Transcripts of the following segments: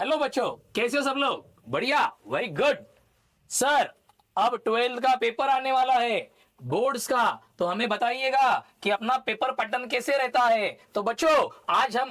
Hello बच्चों, कैसे हो सब लोग? बढ़िया, वेरी गुड। सर, अब 12th का पेपर आने वाला है, बोर्ड्स का। तो हमें बताइएगा कि अपना पेपर पैटर्न कैसे रहता है। तो बच्चों,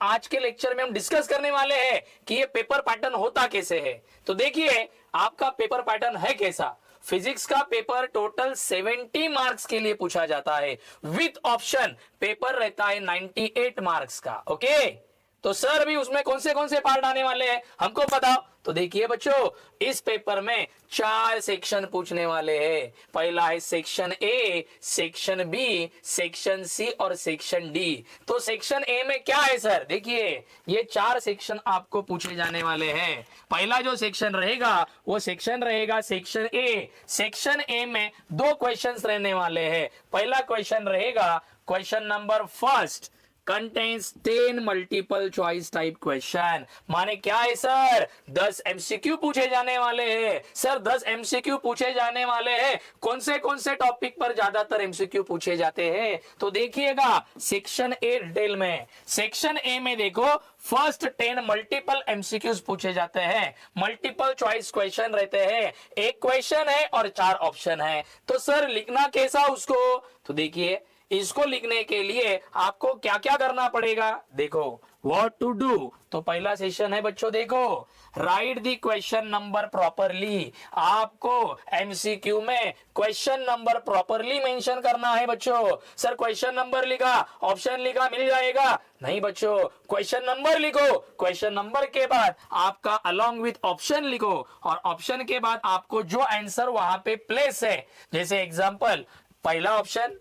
आज के लेक्चर में हम डिस्कस करने वाले हैं कि ये पेपर पैटर्न होता कैसे है। तो देखिए, आपका पेपर पैटर्न है कैसा। फिजिक्स का पेपर टोटल 70 मार्क्स के लिए पूछा जाता है, विथ ऑप्शन पेपर रहता है 98 मार्क्स का। ओके, तो सर भी उसमें कौन से पार्ट आने वाले हैं हमको बताओ। तो देखिए बच्चों, इस पेपर में 4 सेक्शन पूछने वाले हैं। पहला है section A, section B, section C और सेक्शन डी। तो सेक्शन ए में क्या है सर? देखिए, ये 4 सेक्शन आपको पूछे जाने वाले हैं। पहला जो सेक्शन रहेगा वो सेक्शन रहेगा सेक्शन ए। सेक्शन ए में 2 क्वेश्चंस रहने वाले हैं। पहला क्वेश्चन रहेगा question number first, contains 10 multiple choice type question. माने क्या है सर? 10 एमसीक्यू पूछे जाने वाले हैं। सर 10 एमसीक्यू पूछे जाने वाले हैं। कौन से टॉपिक पर ज्यादातर एमसीक्यू पूछे जाते हैं? तो देखिएगा, सेक्शन ए डिटेल में, सेक्शन ए में देखो, फर्स्ट 10 मल्टीपल एमसीक्यूज पूछे जाते हैं। मल्टीपल चॉइस क्वेश्चन रहते हैं। एक क्वेश्चन है और 4 ऑप्शन है। तो सर लिखना कैसा उसको? तो देखिए, इसको लिखने के लिए आपको क्या क्या करना पड़ेगा। देखो, व्हाट टू डू। तो पहला सेशन है बच्चों, देखो, right the question number properly. आपको एमसीक्यू में क्वेश्चन नंबर प्रॉपरली मेंशन करना है बच्चों। सर क्वेश्चन नंबर लिखा, ऑप्शन लिखा, मिल जाएगा? नहीं बच्चों, क्वेश्चन नंबर लिखो, क्वेश्चन नंबर के बाद आपका अलोंग विथ ऑप्शन लिखो, और ऑप्शन के बाद आपको जो आंसर वहां पे प्लेस है, जैसे एग्जांपल, पहला option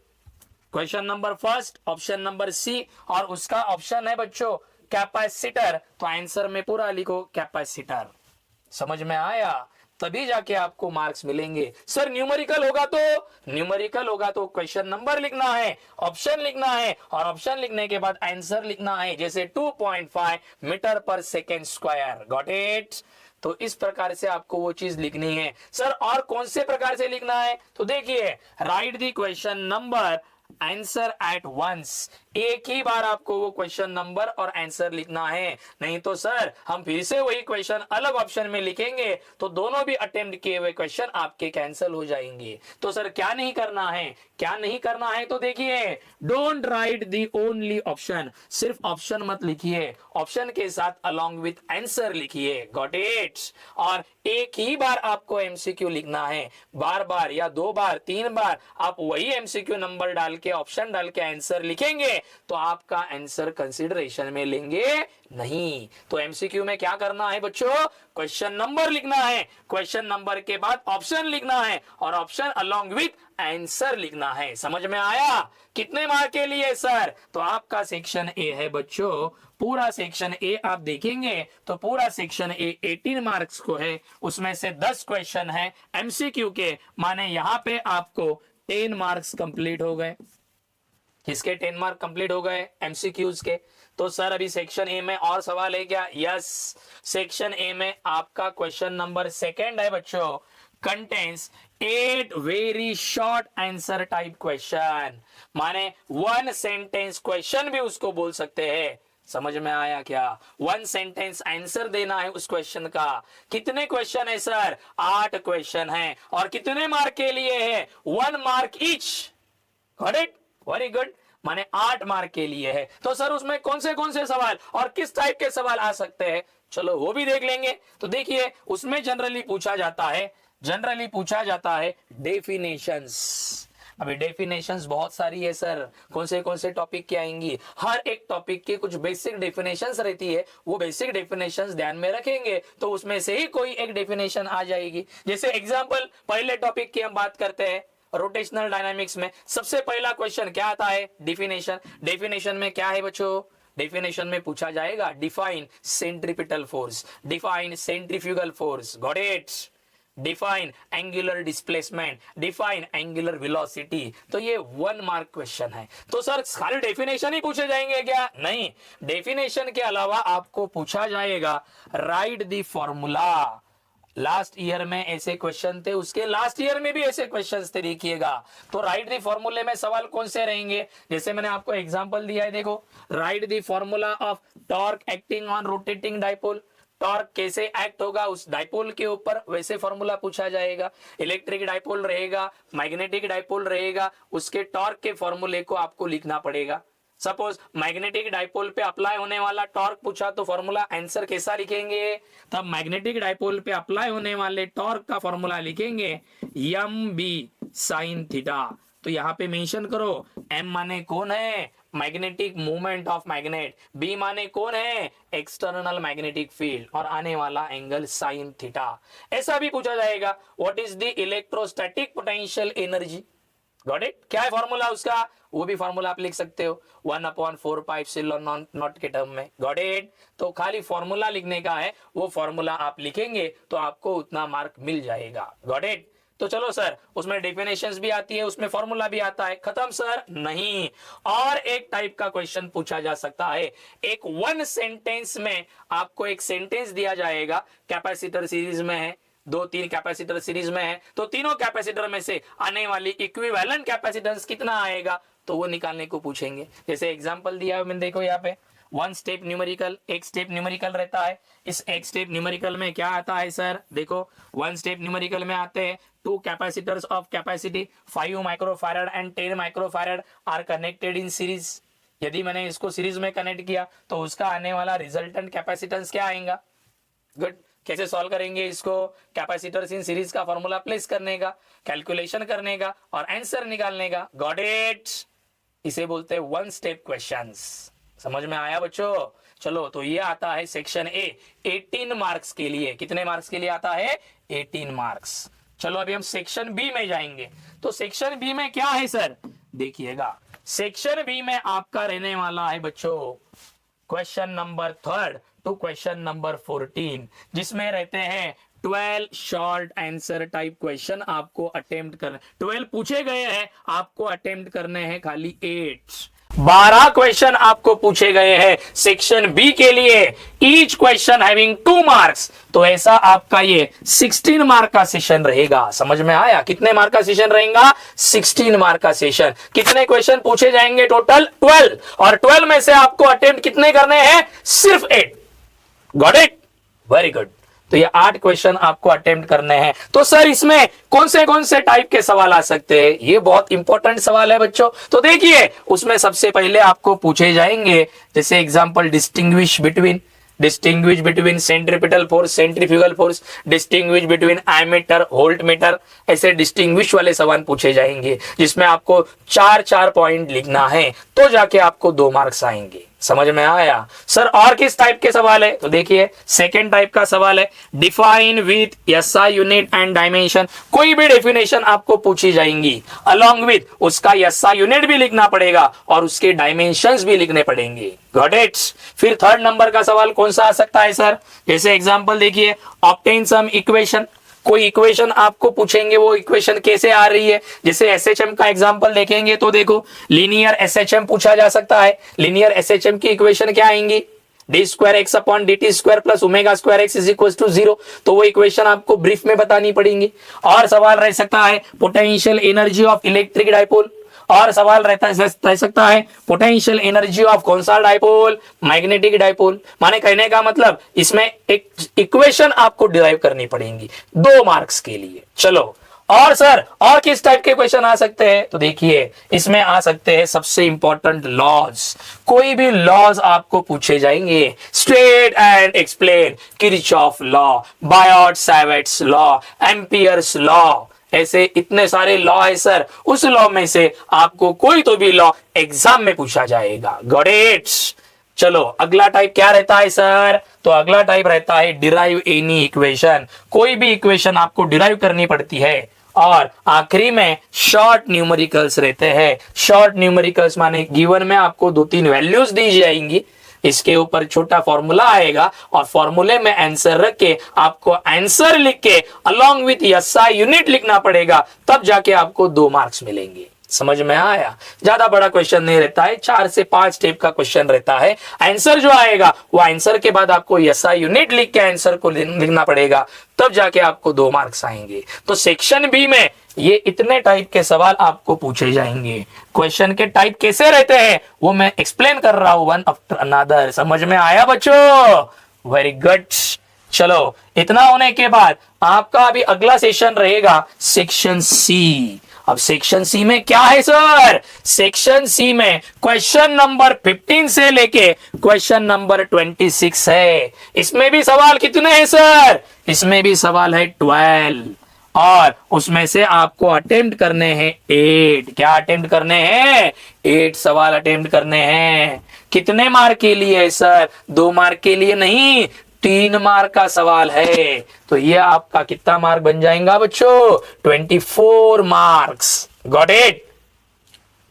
question number first, option number C, और उसका ऑप्शन है बच्चों कैपेसिटर। तो आंसर में पूरा लिखो कैपेसिटर। समझ में आया? तभी जाके आपको मार्क्स मिलेंगे। सर न्यूमेरिकल होगा तो क्वेश्चन नंबर लिखना है, ऑप्शन लिखना है, और ऑप्शन लिखने के बाद आंसर लिखना है, जैसे 2.5 मीटर पर सेकेंड स्क्वायर। Got it? तो इस प्रकार से आपको वो चीज लिखनी है। सर और कौन से प्रकार से लिखना है? तो देखिए, write the question number, answer at once. एक ही बार आपको वो क्वेश्चन नंबर और आंसर लिखना है। नहीं तो सर हम फिर से वही क्वेश्चन अलग ऑप्शन में लिखेंगे तो दोनों भी अटेम्प्ट किए हुए क्वेश्चन आपके कैंसिल हो जाएंगे। तो सर क्या नहीं करना है, क्या नहीं करना है? तो देखिए, don't write the only option. सिर्फ ऑप्शन मत लिखिए, ऑप्शन के साथ अलोंग विथ आंसर लिखिए। Got it? और एक ही बार आपको एमसीक्यू लिखना है। बार बार या 2 बार 3 बार आप वही एमसीक्यू नंबर डाल के, ऑप्शन डाल के आंसर लिखेंगे तो आपका आंसर कंसीडरेशन में लेंगे नहीं। तो एमसीक्यू में क्या करना है बच्चों? क्वेश्चन नंबर लिखना है, क्वेश्चन नंबर के बाद ऑप्शन लिखना है, और ऑप्शन अलोंग विथ आंसर लिखना है। समझ में आया? कितने मार्क के लिए सर? तो आपका सेक्शन ए है बच्चों, पूरा सेक्शन ए आप देखेंगे तो पूरा सेक्शन ए 18 मार्क्स को है। उसमें से 10 क्वेश्चन है एमसीक्यू के, माने यहां पे आपको 10 मार्क्स कंप्लीट हो गए। किसके 10 मार्क कंप्लीट हो गए? एमसीक्यूज के। तो सर अभी सेक्शन ए में और सवाल है क्या? यस, सेक्शन ए में आपका क्वेश्चन नंबर सेकंड है बच्चों, contains 8 very short answer type question. माने 1 सेंटेंस क्वेश्चन भी उसको बोल सकते हैं। समझ में आया क्या? 1 सेंटेंस आंसर देना है उस क्वेश्चन का। कितने क्वेश्चन है सर? 8 क्वेश्चन है। और कितने मार्क के लिए है? 1 mark each. Got it? Very good. माने 8 मार्क के लिए है। तो सर उसमें कौन से सवाल और किस टाइप के सवाल आ सकते हैं, चलो वो भी देख लेंगे। तो देखिए, उसमें जनरली पूछा जाता है डेफिनेशंस। अभी डेफिनेशंस बहुत सारी है सर। कौन से टॉपिक की आएंगी? हर एक टॉपिक की कुछ बेसिक डेफिनेशंस रहती है, वो बेसिक डेफिनेशंस ध्यान में रखेंगे तो उसमें से ही कोई एक डेफिनेशन आ जाएगी। जैसे एग्जांपल, पहले टॉपिक की हम बात करते हैं, रोटेशनल डायनामिक्स में सबसे पहला क्वेश्चन क्या आता है? डेफिनेशन। डेफिनेशन में क्या है बच्चों? डेफिनेशन में पूछा जाएगा define centripetal force, define centrifugal force. Got it? Define angular displacement, define angular velocity. तो ये 1 मार्क क्वेश्चन है। तो सर खाली डेफिनेशन ही पूछे जाएंगे क्या? नहीं, डेफिनेशन के अलावा आपको पूछा जाएगा right the formula. Last year में ऐसे क्वेश्चन थे, उसके लास्ट ईयर में भी ऐसे क्वेश्चंस थे, देखिएगा। तो राइट द फॉर्मूले में सवाल कौन से रहेंगे? जैसे मैंने आपको एग्जांपल दिया है, देखो, right the formula of torque acting on rotating dipole. Torque कैसे एक्ट होगा उस डाइपोल के ऊपर, वैसे फॉर्मूला पूछा जाएगा। इलेक्ट्रिक डाइपोल रहेगा, मैग्नेटिक डाइपोल रहेगा, उसके टॉर्क के फॉर्मूले को आपको लिखना पड़ेगा। सपोज मैग्नेटिक डाइपोल पे अप्लाई होने वाला टॉर्क पूछा तो फॉर्मूला आंसर कैसा लिखेंगे, तब मैग्नेटिक डाइपोल पे अप्लाई होने वाले टॉर्क का फॉर्मूला लिखेंगे एम बी साइन थीटा। तो यहाँ पे मेंशन करो, एम माने कौन है, magnetic movement of magnet, B माने कौन है, एक्सटर्नल मैग्नेटिक फील्ड, और आने वाला एंगल साइन थीटा। ऐसा भी पूछा जाएगा what is the electrostatic potential energy, got it, क्या है फॉर्मूला उसका, वो भी फॉर्मूला आप लिख सकते हो 1/4πε नॉट के टर्म में, गॉट इट। तो खाली फॉर्मूला लिखने का है, वो फॉर्मूला आप लिखेंगे तो आपको उतना मार्क मिल जाएगा, गॉट इट। तो चलो सर, उसमें डेफिनेशंस भी आती है, उसमें फॉर्मूला भी आता है, खत्म सर, नहीं। और एक टाइप का क्वेश्चन पूछा जा सकता है, एक वन सेंटेंस में आपको एक सेंटेंस दिया जाएगा, कैपेसिटर सीरीज में है, 2-3 कैपेसिटर सीरीज में है, तो तीनों कैपेसिटर में से आने वाली इक्विवेलेंट कैपेसिटेंस कितना आएगा, तो वो निकालने को पूछेंगे। जैसे एग्जांपल दिया है मैंने, देखो यहाँ पे वन स्टेप न्यूमेरिकल, एक स्टेप न्यूमेरिकल रहता है। इस एक स्टेप न्यूमेरिकल में क्या आता है सर, देखो वन स्टेप न्यूमेरिकल में आते हैं 2 capacitors of capacity 5 microfarad and 10 microfarad are connected in series. यदि मैंने इसको सीरीज में कनेक्ट किया तो उसका आने वाला रिजल्टेंट कैपेसिटेंस क्या आएगा, गुड। कैसे सॉल्व करेंगे इसको, कैपेसिटर्स इन सीरीज का फॉर्मूला प्लेस करने का, कैलकुलेशन करने का और आंसर निकालने का, गॉट इट। इसे बोलते हैं वन स्टेप क्वेश्चंस। समझ में आया बच्चों? चलो, तो ये आता है सेक्शन ए 18 मार्क्स के लिए। कितने मार्क्स के लिए आता है? 18 मार्क्स। चलो अभी हम सेक्शन बी में जाएंगे। तो सेक्शन बी में क्या है सर, देखिएगा। सेक्शन बी में आपका रहने वाला है बच्चों question number 3 to question number 14, जिसमें रहते हैं 12 शॉर्ट आंसर टाइप क्वेश्चन आपको अटेम्प्ट करने। 12 पूछे गए हैं, आपको अटेम्प्ट करने हैं खाली 8। 12 क्वेश्चन आपको पूछे गए हैं सेक्शन बी के लिए, ईच क्वेश्चन हैविंग 2 मार्क्स। तो ऐसा आपका ये 16 मार्क का सेशन रहेगा। समझ में आया? कितने मार्क का सेशन रहेगा? 16 मार्क का सेशन। कितने क्वेश्चन पूछे जाएंगे? टोटल 12, और 12 में से आपको अटेम्प्ट कितने करने हैं? सिर्फ 8। Got it? Very good. तो ये 8 क्वेश्चन आपको अटेम्प्ट करने हैं। तो सर इसमें कौन से टाइप के सवाल आ सकते हैं? ये बहुत इंपॉर्टेंट सवाल है बच्चों। तो देखिए, उसमें सबसे पहले आपको पूछे जाएंगे, जैसे example distinguish between centripetal force, centrifugal force, distinguish between ammeter, voltmeter, ऐसे डिस्टिंग्विश वाले सवाल पूछे जाएंगे, जिसमें आपको 4-4 पॉइंट लिखना है, तो जाके आपको 2 मार्क्स आएंगे। समझ में आया? सर और किस टाइप के सवाल है? तो देखिए, सेकेंड टाइप का सवाल है define with SI unit and dimension. कोई भी डेफिनेशन आपको पूछी जाएंगी, अलोंग विथ उसका एसआई यूनिट भी लिखना पड़ेगा और उसके डायमेंशंस भी लिखने पड़ेंगे। Got it? फिर 3rd नंबर का सवाल कौन सा आ सकता है सर? जैसे एग्जांपल देखिए, ऑब्टेन सम इक्वेशन। कोई इक्वेशन आपको पूछेंगे, वो इक्वेशन कैसे आ रही है। जैसे एसएचएम का एग्जांपल देखेंगे तो देखो, लीनियर एसएचएम पूछा जा सकता है। लीनियर एसएचएम की इक्वेशन क्या आएंगी? d2x/dt² plus ω2x is equal to 0। तो वो इक्वेशन आपको ब्रीफ में बतानी पड़ेंगी। और सवाल रह सकता है potential energy of electric dipole, और सवाल रह सकता है पोटेंशियल एनर्जी ऑफ कौन सा डाइपोल? Magnetic dipole. माने कहने का मतलब इसमें एक इक्वेशन आपको डिराइव करनी पड़ेगी 2 मार्क्स के लिए। चलो, और सर और किस टाइप के क्वेश्चन आ सकते हैं? तो देखिए, इसमें आ सकते हैं सबसे इंपॉर्टेंट लॉज। कोई भी लॉज आपको पूछे जाएंगे, state and explain Kirchhoff law, Biot Savart's law, Ampere's law, ऐसे इतने सारे लॉ है सर। उस लॉ में से आपको कोई तो भी लॉ एग्जाम में पूछा जाएगा। Got it? चलो, अगला टाइप क्या रहता है सर? तो अगला टाइप रहता है डिराइव एनी इक्वेशन। कोई भी इक्वेशन आपको डिराइव करनी पड़ती है। और आखिरी में शॉर्ट न्यूमेरिकल्स रहते हैं। शॉर्ट न्यूमेरिकल्स माने गिवन में आपको 2-3 वैल्यूज दी जाएंगी, इसके ऊपर छोटा फॉर्मूला आएगा और फॉर्मूले में आंसर रख के आपको आंसर लिख के अलोंग विथ एसआई यूनिट लिखना पड़ेगा, तब जाके आपको 2 मार्क्स मिलेंगे। समझ में आया? ज्यादा बड़ा क्वेश्चन नहीं रहता है, 4 से 5 स्टेप का क्वेश्चन रहता है। आंसर जो आएगा वो आंसर के बाद आपको एसआई यूनिट लिख के आंसर को लिखना पड़ेगा, तब जाके आपको 2 मार्क्स आएंगे। तो सेक्शन बी में ये इतने टाइप के सवाल आपको पूछे जाएंगे। क्वेश्चन के टाइप कैसे रहते हैं वो मैं एक्सप्लेन कर रहा हूं वन आफ्टर अनदर। समझ में आया बच्चों? Very good. चलो इतना होने के बाद आपका अभी अगला सेशन रहेगा सेक्शन सी। अब सेक्शन सी में क्या है सर? सेक्शन सी में क्वेश्चन नंबर 15 से लेके क्वेश्चन नंबर 26 है। इसमें भी सवाल कितने हैं सर? इसमें भी सवाल है 12 और उसमें से आपको अटेम्प्ट करने हैं 8। क्या अटेम्प्ट करने हैं? 8 सवाल अटेम्प्ट करने हैं। कितने मार्क के लिए है सर? 2 मार्क के लिए नहीं, 3 मार्क का सवाल है। तो ये आपका कितना मार्क बन जाएगा बच्चों? 24 मार्क्स। Got it?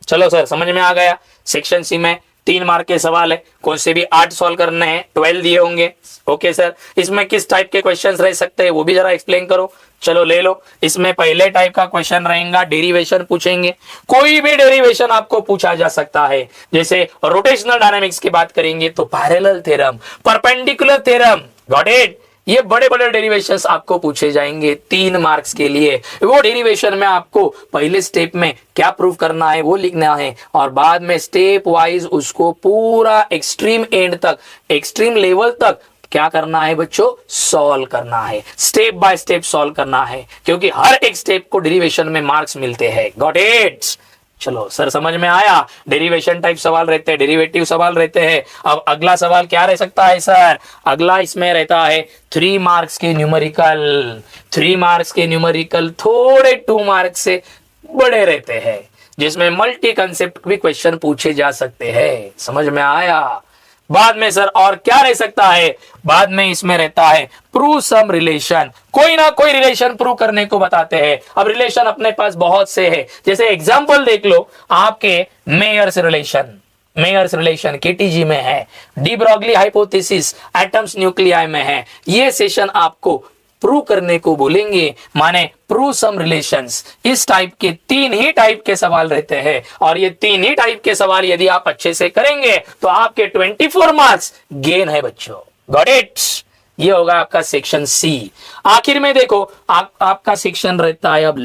चलो सर समझ में आ गया। सेक्शन सी में 3 मार्क के सवाल है, कौन से भी 8 सॉल्व करने हैं, 12 दिए होंगे। ओके सर, इसमें किस टाइप के क्वेश्चंस रह सकते हैं वो भी जरा एक्सप्लेन करो। चलो ले लो। इसमें पहले टाइप का क्वेश्चन रहेगा, डेरिवेशन पूछेंगे। कोई भी डेरिवेशन आपको पूछा जा सकता है। जैसे रोटेशनल डायनामिक्स की बात करेंगे तो parallel theorem, perpendicular theorem. Got it? ये बड़े बड़े डेरिवेशंस आपको पूछे जाएंगे 3 मार्क्स के लिए। वो डेरिवेशन में आपको पहले स्टेप में क्या प्रूव करना है वो लिखना है और बाद में स्टेप वाइज उसको पूरा एक्सट्रीम एंड तक, एक्सट्रीम लेवल तक क्या करना है बच्चों? सॉल्व करना है। स्टेप बाय स्टेप सॉल्व करना है, क्योंकि हर एक स्टेप को डेरिवेशन में मार्क्स मिलते हैं। Got it? चलो सर समझ में आया। डेरिवेशन टाइप सवाल रहते हैं, डेरिवेटिव सवाल रहते हैं। अब अगला सवाल क्या रह सकता है सर? अगला इसमें रहता है 3 मार्क्स के न्यूमेरिकल। 3 मार्क्स के न्यूमेरिकल थोड़े 2 मार्क्स से बड़े रहते हैं, जिसमें मल्टी कंसेप्ट भी क्वेश्चन पूछे जा सकते हैं। समझ में आया? बाद में सर और क्या रह सकता है? बाद में इसमें रहता है प्रूव सम रिलेशन। कोई ना कोई रिलेशन प्रूव करने को बताते हैं। अब रिलेशन अपने पास बहुत से है, जैसे एग्जांपल देख लो आपके Mayer's relation. Mayer's relation KTG में है, de Broglie hypothesis atoms nuclei में है। ये सेशन आपको प्रूव करने को बोलेंगे, माने प्रूव सम रिलेशंस। इस टाइप के 3 ही टाइप के सवाल रहते हैं और ये 3 ही टाइप के सवाल यदि आप अच्छे से करेंगे तो आपके 24 मार्क्स गेन है बच्चों। Got it? ये होगा आपका सेक्शन सी। आखिर में देखो आपका सेक्शन रहता है अब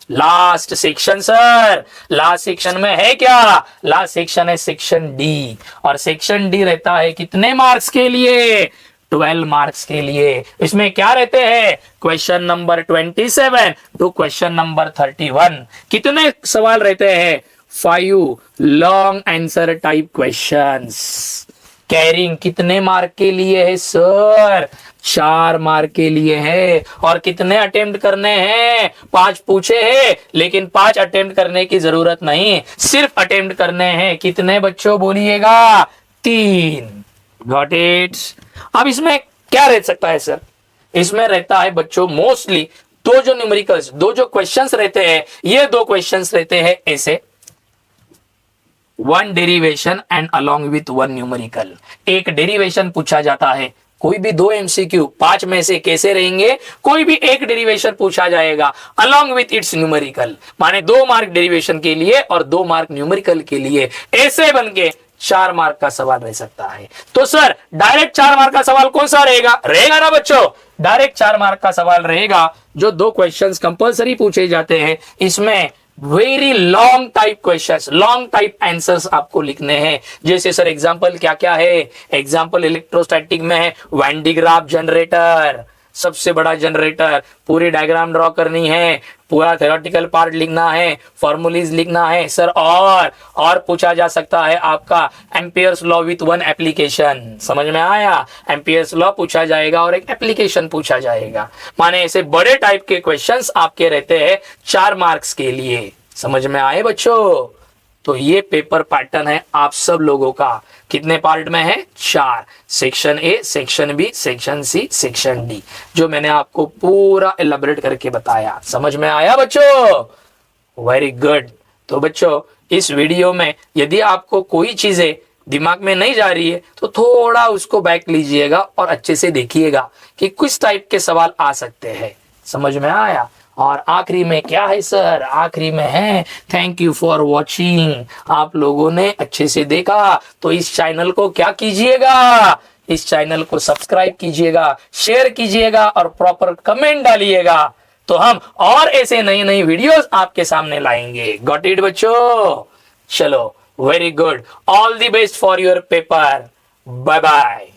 last section sir. Last section में है क्या? लास्ट सेक्शन है सेक्शन डी और सेक्शन डी रहता है कितने मार्क्स के लिए? 12 मार्क्स के लिए। इसमें क्या रहते हैं? Question number 27 to question number 31। कितने सवाल रहते हैं? 5 long answer type questions. Carrying कितने मार्क के लिए है सर? 4 मार्क के लिए है। और कितने अटेम्प्ट करने हैं? 5 पूछे हैं, लेकिन 5 अटेम्प्ट करने की जरूरत नहीं, सिर्फ अटेम्प्ट करने हैं। कितने बच्चों बोलिएगा? 3। Got it? अब इसमें क्या रह सकता है सर? इसमें रहता है बच्चों मोस्टली 2 जो न्यूमेरिकल्स, 2 जो क्वेश्चंस रहते हैं, ये 2 क्वेश्चंस रहते हैं ऐसे, 1 derivation and along with 1 numerical. एक डेरिवेशन पूछा जाता है, कोई भी 2 एमसीक्यू 5 में से कैसे रहेंगे? कोई भी एक डेरिवेशन पूछा जाएगा अलोंग विथ इट्स न्यूमेरिकल, माने 2 मार्क डेरिवेशन के लिए और 2 मार्क न्यूमेरिकल के लिए। ऐसे बनके 4 मार्क का सवाल रह सकता है। तो सर डायरेक्ट 4 मार्क का सवाल कौन सा रहेगा? रहेगा ना बच्चों, डायरेक्ट 4 मार्क का सवाल रहेगा जो 2 क्वेश्चंस कंपलसरी पूछे जाते हैं। इसमें very long type questions, long type answers आपको लिखने हैं। जैसे सर एग्जांपल क्या क्या है? एग्जांपल इलेक्ट्रोस्टैटिक में है वैन डी ग्राफ जनरेटर, सबसे बड़ा जनरेटर, पूरी डायग्राम ड्रॉ करनी है, पूरा थ्योरेटिकल पार्ट लिखना है, फॉर्मूलीज लिखना है सर। और पूछा जा सकता है आपका एम्पियर्स लॉ विथ 1 एप्लीकेशन। समझ में आया? एम्पियर्स लॉ पूछा जाएगा और एक एप्लीकेशन पूछा जाएगा। माने ऐसे बड़े टाइप के क्वेश्चंस आपके रहते हैं 4 मार्क्स के लिए। समझ में आए बच्चों? तो ये पेपर पैटर्न है आप सब लोगों का। कितने पार्ट में है? 4। Section A, section B, section C, section D, जो मैंने आपको पूरा एलैबोरेट करके बताया। समझ में आया बच्चों? Very good. तो बच्चों इस वीडियो में यदि आपको कोई चीजें दिमाग में नहीं जा रही है तो थोड़ा उसको बैक लीजिएगा और अच्छे से देखिएगा कि किस टाइप के सवाल आ सकते हैं। समझ में आया? और आखिरी में क्या है सर? आखिरी में है थैंक यू फॉर वॉचिंग। आप लोगों ने अच्छे से देखा तो इस चैनल को क्या कीजिएगा? इस चैनल को सब्सक्राइब कीजिएगा, शेयर कीजिएगा और प्रॉपर कमेंट डालिएगा, तो हम और ऐसे नई नई वीडियोस आपके सामने लाएंगे। गॉट इट बच्चों? चलो very good, all the best for your paper. Bye bye.